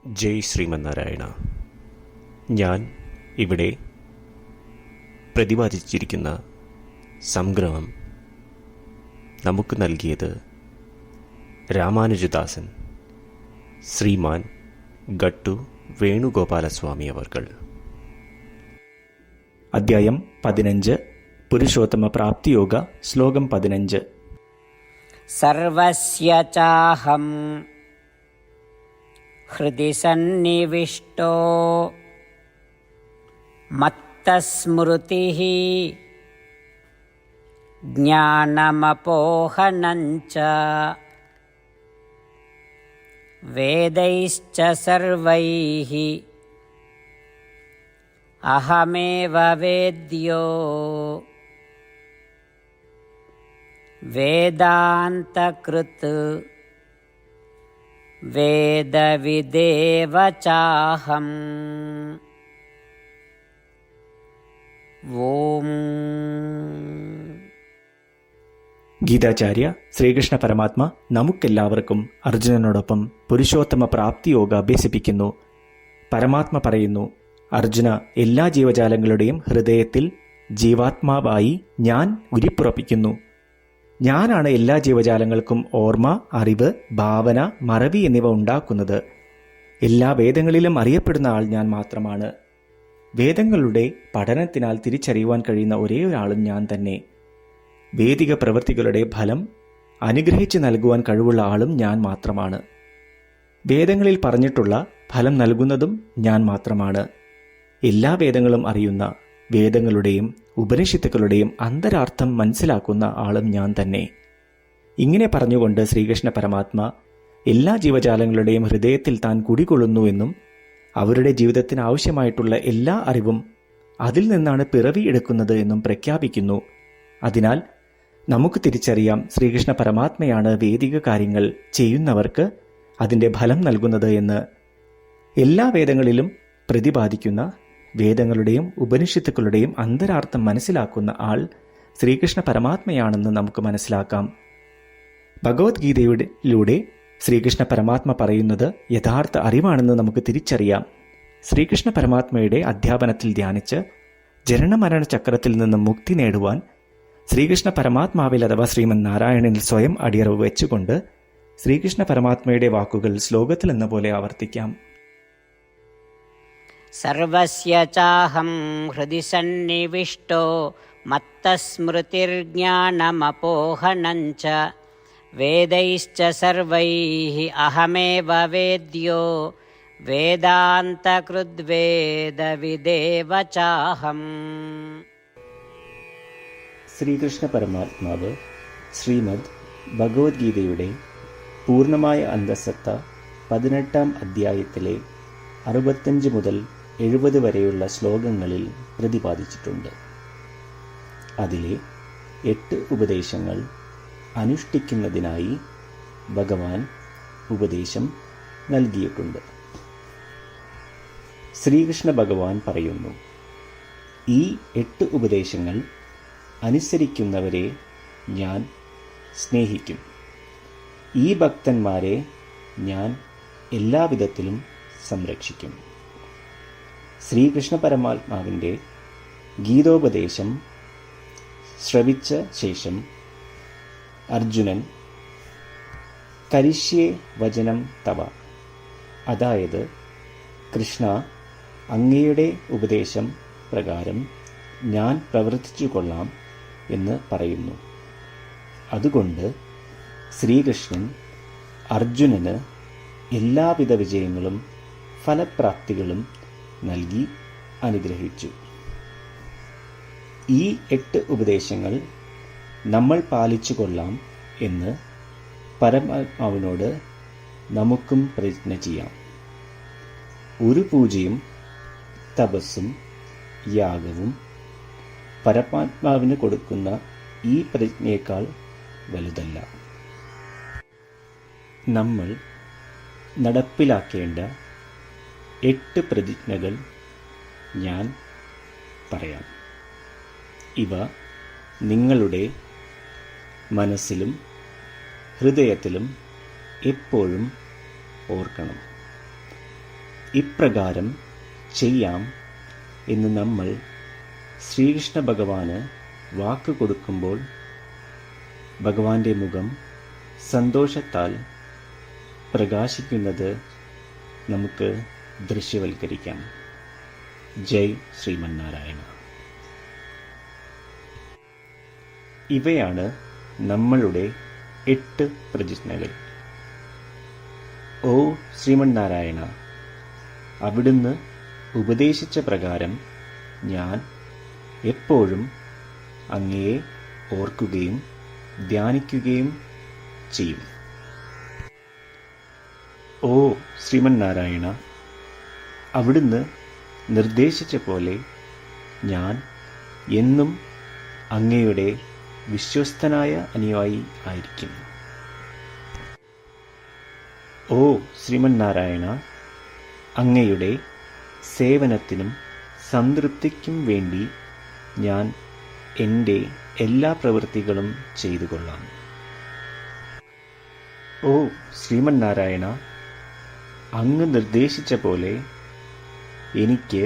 ജയ് ശ്രീമന്നാരായണ. ഞാൻ ഇവിടെ പ്രതിപാദിച്ചിരിക്കുന്ന സംഗ്രഹം നമുക്ക് നൽകിയത് രാമാനുജദാസൻ ശ്രീമാൻ ഗട്ടു വേണുഗോപാലസ്വാമി അവർകൾ. അധ്യായം 15 പുരുഷോത്തമ പ്രാപ്തിയോഗ. ശ്ലോകം 15. സർവസ്യ ചാഹം ഹൃദി സന്നിവിഷ്ടോ മത്തസ്മൃതിഃ ജ്ഞാനമപോഹനം ച വേദൈശ്ച സർവൈഃ അഹമേവ വേദ്യോ വേദാന്തകൃത് വേദവിദേവ ചാഹം. ഓം. ഗീതാചാര്യ ശ്രീകൃഷ്ണ പരമാത്മ നമുക്കെല്ലാവർക്കും അർജുനനോടൊപ്പം പുരുഷോത്തമ പ്രാപ്തിയോഗ അഭ്യസിപ്പിക്കുന്നു. പരമാത്മ പറയുന്നു, അർജുന, എല്ലാ ജീവജാലങ്ങളുടെയും ഹൃദയത്തിൽ ജീവാത്മാവായി ഞാൻ ഉരിപ്പുറപ്പിക്കുന്നു. ഞാനാണ് എല്ലാ ജീവജാലങ്ങൾക്കും ഓർമ്മ, അറിവ്, ഭാവന, മറവി എന്നിവ ഉണ്ടാക്കുന്നത്. എല്ലാ വേദങ്ങളിലും അറിയപ്പെടുന്ന ആൾ ഞാൻ മാത്രമാണ്. വേദങ്ങളുടെ പഠനത്തിനാൽ തിരിച്ചറിയുവാൻ കഴിയുന്ന ഒരേ ഒരാളും ഞാൻ തന്നെ. വേദിക പ്രവൃത്തികളുടെ ഫലം അനുഗ്രഹിച്ച് നൽകുവാൻ കഴിവുള്ള ആളും ഞാൻ മാത്രമാണ്. വേദങ്ങളിൽ പറഞ്ഞിട്ടുള്ള ഫലം നൽകുന്നതും ഞാൻ മാത്രമാണ്. എല്ലാ വേദങ്ങളും അറിയുന്ന, വേദങ്ങളുടെയും ഉപനിഷത്തുക്കളുടെയും അന്തരാർത്ഥം മനസ്സിലാക്കുന്ന ആളും ഞാൻ തന്നെ. ഇങ്ങനെ പറഞ്ഞുകൊണ്ട് ശ്രീകൃഷ്ണ പരമാത്മ എല്ലാ ജീവജാലങ്ങളുടെയും ഹൃദയത്തിൽ താൻ കുടികൊള്ളുന്നുവെന്നും അവരുടെ ജീവിതത്തിന് ആവശ്യമായിട്ടുള്ള എല്ലാ അറിവും അതിൽ നിന്നാണ് പിറവി എടുക്കുന്നത് എന്നും പ്രഖ്യാപിക്കുന്നു. അതിനാൽ നമുക്ക് തിരിച്ചറിയാം, ശ്രീകൃഷ്ണ പരമാത്മയാണ് വേദിക കാര്യങ്ങൾ ചെയ്യുന്നവർക്ക് അതിൻ്റെ ഫലം നൽകുന്നത് എന്ന്. എല്ലാ വേദങ്ങളിലും പ്രതിപാദിക്കുന്ന, വേദങ്ങളുടെയും ഉപനിഷത്തുക്കളുടെയും അന്തരാർത്ഥം മനസ്സിലാക്കുന്ന ആൾ ശ്രീകൃഷ്ണ പരമാത്മയാണെന്ന് നമുക്ക് മനസ്സിലാക്കാം. ഭഗവത്ഗീതയിലൂടെ ശ്രീകൃഷ്ണ പരമാത്മ പറയുന്നത് യഥാർത്ഥ അറിവാണെന്ന് നമുക്ക് തിരിച്ചറിയാം. ശ്രീകൃഷ്ണ പരമാത്മയുടെ അധ്യാപനത്തിൽ ധ്യാനിച്ച് ജനനമരണ ചക്രത്തിൽ നിന്നും മുക്തി നേടുവാൻ ശ്രീകൃഷ്ണ പരമാത്മാവിൽ അഥവാ ശ്രീമൻ നാരായണനിൽ സ്വയം അടിയറവ് വെച്ചുകൊണ്ട് ശ്രീകൃഷ്ണ പരമാത്മയുടെ വാക്കുകൾ ശ്ലോകത്തിൽ എന്ന പോലെ ആവർത്തിക്കാം. സർവസ്യ ചാഹം ഹൃദി സന്നിവിഷ്ടോ മത്തസ്മൃതിർജ്ഞാനമപോഹനം ച വേദൈശ്ച സർവൈഃ അഹമേവ വേദ്യോ വേദാന്തകൃദ്വേദവിദേവ ചാഹം. ശ്രീകൃഷ്ണ പരമാത്മാവ് ശ്രീമദ് ഭഗവത്ഗീതയുടെ പൂർണ്ണമായ അന്തസത്ത 18-ാം അധ്യായത്തിലെ 65 മുതൽ 70 വരെയുള്ള ശ്ലോകങ്ങളിൽ പ്രതിപാദിച്ചിട്ടുണ്ട്. അതിലെ 8 ഉപദേശങ്ങൾ അനുഷ്ഠിക്കുന്നതിനായി ഭഗവാൻ ഉപദേശം നൽകിയിട്ടുണ്ട്. ശ്രീകൃഷ്ണ ഭഗവാൻ പറയുന്നു, ഈ 8 ഉപദേശങ്ങൾ അനുസരിക്കുന്നവരെ ഞാൻ സ്നേഹിക്കും. ഈ ഭക്തന്മാരെ ഞാൻ എല്ലാവിധത്തിലും സംരക്ഷിക്കും. ശ്രീകൃഷ്ണ പരമാത്മാവിൻ്റെ ഗീതോപദേശം ശ്രവിച്ച ശേഷം അർജുനൻ കരിഷ്യേ വചനം തവ, അതായത് കൃഷ്ണ, അങ്ങയുടെ ഉപദേശം പ്രകാരം ഞാൻ പ്രവർത്തിച്ചു കൊള്ളാം എന്ന് പറയുന്നു. അതുകൊണ്ട് ശ്രീകൃഷ്ണൻ അർജുനന് എല്ലാവിധ വിജയങ്ങളും ഫലപ്രാപ്തികളും നൽകി അനുഗ്രഹിച്ചു. ഈ 8 ഉപദേശങ്ങൾ നമ്മൾ പാലിച്ചു കൊള്ളാം എന്ന് പരമാത്മാവിനോട് നമുക്കും പ്രതിജ്ഞ ചെയ്യാം. ഒരു പൂജയും തപസ്സും യാഗവും പരമാത്മാവിന് കൊടുക്കുന്ന ഈ പ്രതിജ്ഞയേക്കാൾ വലുതല്ല. നമ്മൾ നടപ്പിലാക്കേണ്ട 8 പ്രതിജ്ഞകൾ ഞാൻ പറയാം. ഇവ നിങ്ങളുടെ മനസ്സിലും ഹൃദയത്തിലും എപ്പോഴും ഓർക്കണം. ഇപ്രകാരം ചെയ്യാം എന്ന് നമ്മൾ ശ്രീകൃഷ്ണ ഭഗവാന് വാക്ക് കൊടുക്കുമ്പോൾ ഭഗവാന്റെ മുഖം സന്തോഷത്താൽ പ്രകാശിക്കുന്നത് നമുക്ക് ദൃശ്യവൽക്കരിക്കാം. ജയ് ശ്രീമന്നാരായണ. ഇവയാണ് നമ്മളുടെ 8 പ്രതിജ്ഞകൾ. ഓ ശ്രീമന്നാരായണ, അവിടുന്ന് ഉപദേശിച്ച പ്രകാരം ഞാൻ എപ്പോഴും അങ്ങയെ ഓർക്കുകയും ധ്യാനിക്കുകയും ചെയ്യും. ഓ ശ്രീമന്നാരായണ, അവിടുന്ന് നിർദ്ദേശിച്ച പോലെ ഞാൻ എന്നും അങ്ങയുടെ വിശ്വസ്തനായ അനുയായി ആയിരിക്കും. ഓ ശ്രീമന്നാരായണ, അങ്ങയുടെ സേവനത്തിനും സംതൃപ്തിക്കും വേണ്ടി ഞാൻ എൻ്റെ എല്ലാ പ്രവൃത്തികളും ചെയ്തുകൊള്ളാം. ഓ ശ്രീമന്നാരായണ, അങ്ങ് നിർദ്ദേശിച്ച പോലെ എനിക്ക്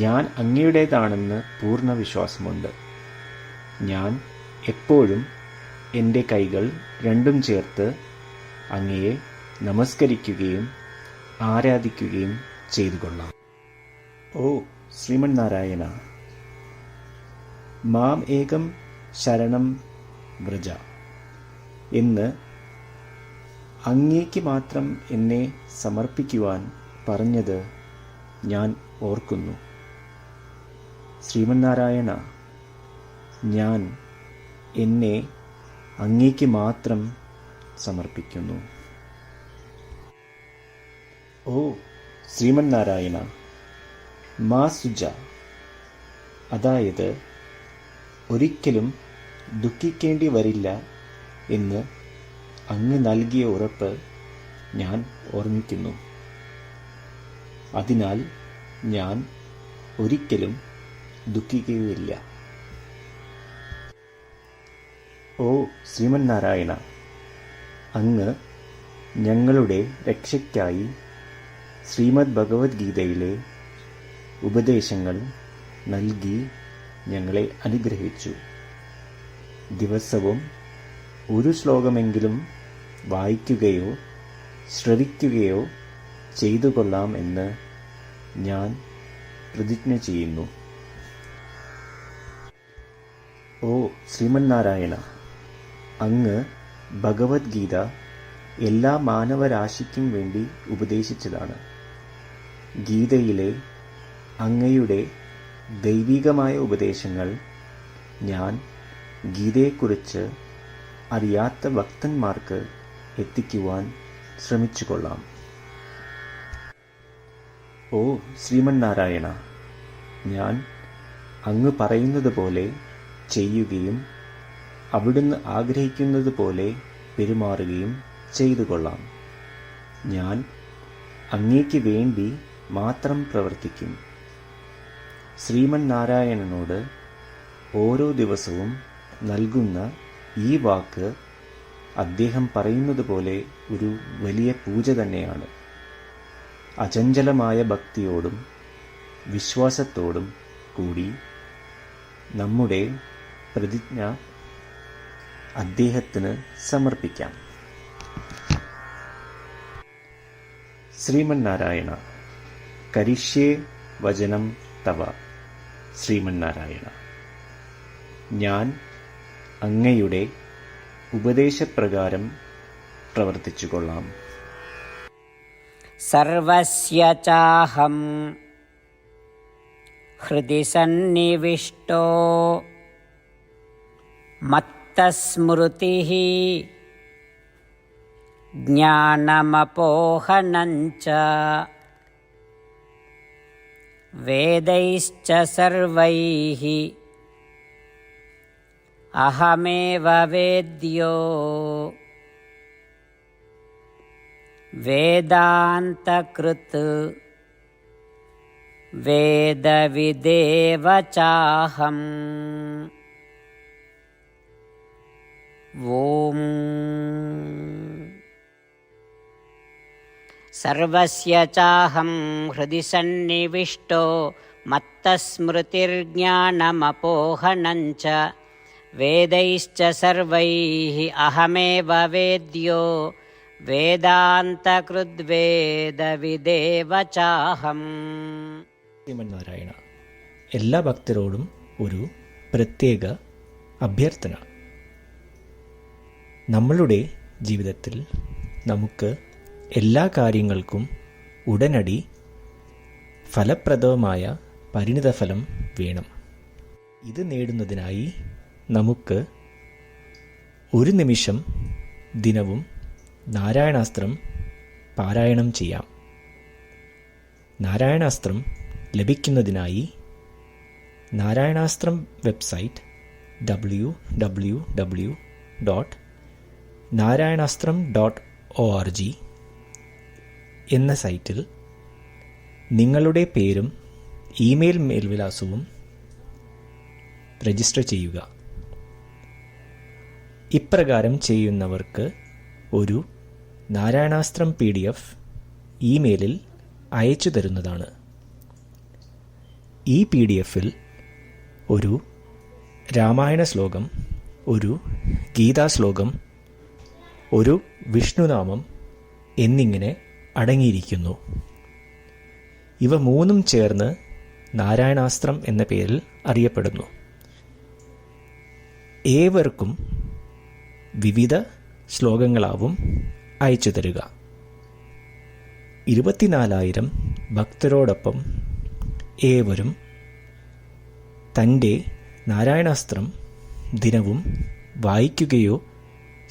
ഞാൻ അങ്ങയുടേതാണെന്ന് പൂർണ്ണ വിശ്വാസമുണ്ട്. ഞാൻ എപ്പോഴും എൻ്റെ കൈകൾ രണ്ടും ചേർത്ത് അങ്ങയെ നമസ്കരിക്കുകയും ആരാധിക്കുകയും ചെയ്തുകൊള്ളാം. ഓ ശ്രീമന്നാരായണ, മാം ഏകം ശരണം വ്രജ എന്ന് അങ്ങേക്ക് മാത്രം എന്നെ സമർപ്പിക്കുവാൻ പറഞ്ഞത് ഞാൻ ഓർക്കുന്നു. ശ്രീമന്നാരായണ, ഞാൻ എന്നെ അങ്ങേക്ക് മാത്രം സമർപ്പിക്കുന്നു. ഓ ശ്രീമന്നാരായണ, മാ സുജ, അതായത് ഒരിക്കലും ദുഃഖിക്കേണ്ടി വരില്ല എന്ന് അങ്ങ് നൽകിയ ഉറപ്പ് ഞാൻ ഓർമ്മിക്കുന്നു. അതിനാൽ ഞാൻ ഒരിക്കലും ദുഃഖിക്കുകയില്ല. ഓ ശ്രീമന്നാരായണ, അങ്ങ് ഞങ്ങളുടെ രക്ഷയ്ക്കായി ശ്രീമദ് ഭഗവത്ഗീതയിലെ ഉപദേശങ്ങൾ നൽകി ഞങ്ങളെ അനുഗ്രഹിച്ചു. ദിവസവും ഒരു ശ്ലോകമെങ്കിലും വായിക്കുകയോ ശ്രവിക്കുകയോ ചെയ്തുകൊള്ളാം എന്ന് ഞാൻ പ്രതിജ്ഞ ചെയ്യുന്നു. ഓ ശ്രീമന്നാരായണ, അങ്ങ് ഭഗവത്ഗീത എല്ലാ മാനവരാശിക്കും വേണ്ടി ഉപദേശിച്ചതാണ്. ഗീതയിലെ അങ്ങയുടെ ദൈവികമായ ഉപദേശങ്ങൾ ഞാൻ ഗീതയെക്കുറിച്ച് അറിയാത്ത ഭക്തന്മാർക്ക് എത്തിക്കുവാൻ ശ്രമിച്ചുകൊള്ളാം. ഓ ശ്രീമന്നാരായണ, ഞാൻ അങ്ങ് പറയുന്നത് പോലെ ചെയ്യുകയും അവിടുന്ന് ആഗ്രഹിക്കുന്നത് പോലെ പെരുമാറുകയും ചെയ്തുകൊള്ളാം. ഞാൻ അങ്ങേക്ക് വേണ്ടി മാത്രം പ്രവർത്തിക്കും. ശ്രീമന്നാരായണനോട് ഓരോ ദിവസവും നൽകുന്ന ഈ വാക്ക് അദ്ദേഹം പറയുന്നത് പോലെ ഒരു വലിയ പൂജ തന്നെയാണ്. അചഞ്ചലമായ ഭക്തിയോടും വിശ്വാസത്തോടും കൂടി നമ്മുടെ പ്രതിജ്ഞ അദ്ദേഹത്തിന് സമർപ്പിക്കാം. ശ്രീമന്നാരായണ, കരിഷ്യേ വചനം തവ. ശ്രീമന്നാരായണ, ഞാൻ അങ്ങയുടെ ഉപദേശപ്രകാരം പ്രവർത്തിച്ചുകൊള്ളാം. സർവസ്യ ചാഹം ഹൃദി സന്നിവിഷ്ടോ മത്തസ്മൃതിഃ ജ്ഞാനമപോഹനം ച വേദൈശ്ച സർവൈഃ അഹമേവ വേദ്യോ വേദാന്തകൃത് വേദവിദേവ ചാഹം. ഓം സർവസ്യ ചാഹം ഹൃദി സന്നിവിഷ്ടോ മത്തസ്മൃതിർജ്ഞാനമപോഹനം ച വേദൈശ്ച സർവൈഃ അഹമേവ വേദ്യോ വേദാന്തകൃദ്വേദവിദേവ ചാഹം. ശ്രീമന്നാരായണ, എല്ലാ ഭക്തരോടും ഒരു പ്രത്യേക അഭ്യർത്ഥന. നമ്മളുടെ ജീവിതത്തിൽ നമുക്ക് എല്ലാ കാര്യങ്ങൾക്കും ഉടനടി ഫലപ്രദമായ പരിണിതഫലം വേണം. ഇത് നേടുന്നതിനായി നമുക്ക് ഒരു നിമിഷം ദിനവും നാരായണാസ്ത്രം പാരായണം ചെയ്യാം. നാരായണാസ്ത്രം ലഭിക്കുന്നതിനായി നാരായണാസ്ത്രം വെബ്സൈറ്റ് www.narayanastram.org എന്ന സൈറ്റിൽ നിങ്ങളുടെ പേരും ഇമെയിൽ മേൽവിലാസവും രജിസ്റ്റർ ചെയ്യുക. ഇപ്രകാരം ചെയ്യുന്നവർക്ക് ഒരു നാരായണാസ്ത്രം PDF ഇമെയിലിൽ അയച്ചു തരുന്നതാണ്. ഈ PDF-ൽ ഒരു രാമായണ ശ്ലോകം, ഒരു ഗീതാശ്ലോകം, ഒരു വിഷ്ണുനാമം എന്നിങ്ങനെ അടങ്ങിയിരിക്കുന്നു. ഇവ മൂന്നും ചേർന്ന് നാരായണാസ്ത്രം എന്ന പേരിൽ അറിയപ്പെടുന്നു. ഏവർക്കും വിവിധ ശ്ലോകങ്ങളാവും അയച്ചു തരിക. 24,000 ഭക്തരോടൊപ്പം ഏവരും തൻ്റെ നാരായണാസ്ത്രം ദിനവും വായിക്കുകയോ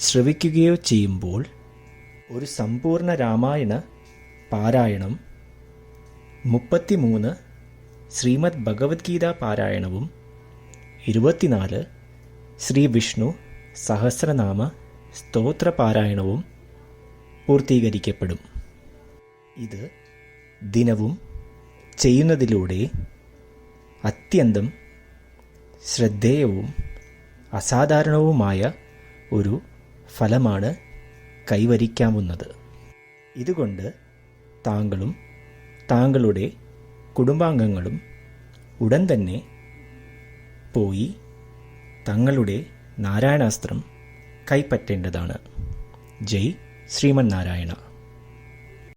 ശ്രവിക്കുകയോ ചെയ്യുമ്പോൾ ഒരു സമ്പൂർണ്ണ രാമായണ പാരായണം, 33 ശ്രീമദ് ഭഗവത്ഗീത പാരായണവും 24 ശ്രീ വിഷ്ണു സഹസ്രനാമ സ്തോത്ര പാരായണവും പൂർത്തീകരിക്കപ്പെടും. ഇത് ദിനവും ചെയ്യുന്നതിലൂടെ അത്യന്തം ശ്രദ്ധേയവും അസാധാരണവുമായ ഒരു ഫലമാണ് കൈവരിക്കാവുന്നത്. ഇതുകൊണ്ട് താങ്കളും താങ്കളുടെ കുടുംബാംഗങ്ങളും ഉടൻ തന്നെ പോയി തങ്ങളുടെ നാരായണാസ്ത്രം കൈപ്പറ്റേണ്ടതാണ്. ജയ് ശ്രീമന്നാരായണ.